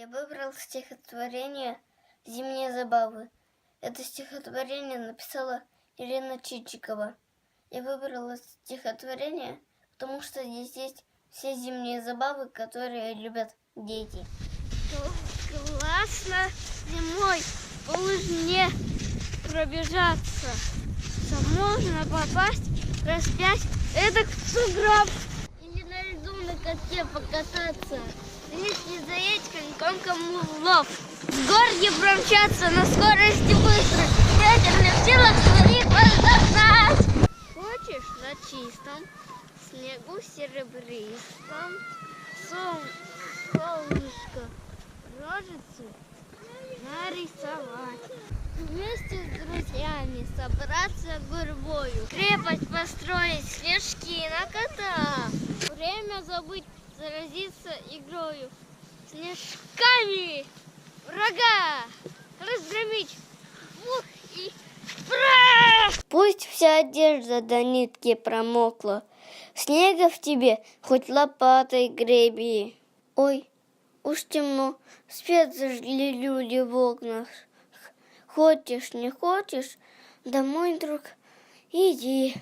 Я выбрал стихотворение «Зимние забавы». Это стихотворение написала Ирина Чичикова. Я выбрала стихотворение, потому что здесь есть все зимние забавы, которые любят дети. Классно зимой по лыжне пробежаться. Можно попасть раз 5 эдак в сугроб. Или на льду на катке покататься. Если заедь коньком в лов. С горки промчаться на скорости быстро. Ветер не в силах своих воздохнать. Хочешь на чистом снегу серебристом солнышко рожицу нарисовать. Вместе с друзьями собраться гурьбою, крепость построить, снежки накатав. Время забыть, заразиться игрою, снежками врага разгромить. Ух и прах! Пусть вся одежда до нитки промокла, снега в тебе хоть лопатой греби. Ой, уж темно, свет зажгли люди в окнах. Хочешь, не хочешь, домой, друг, иди.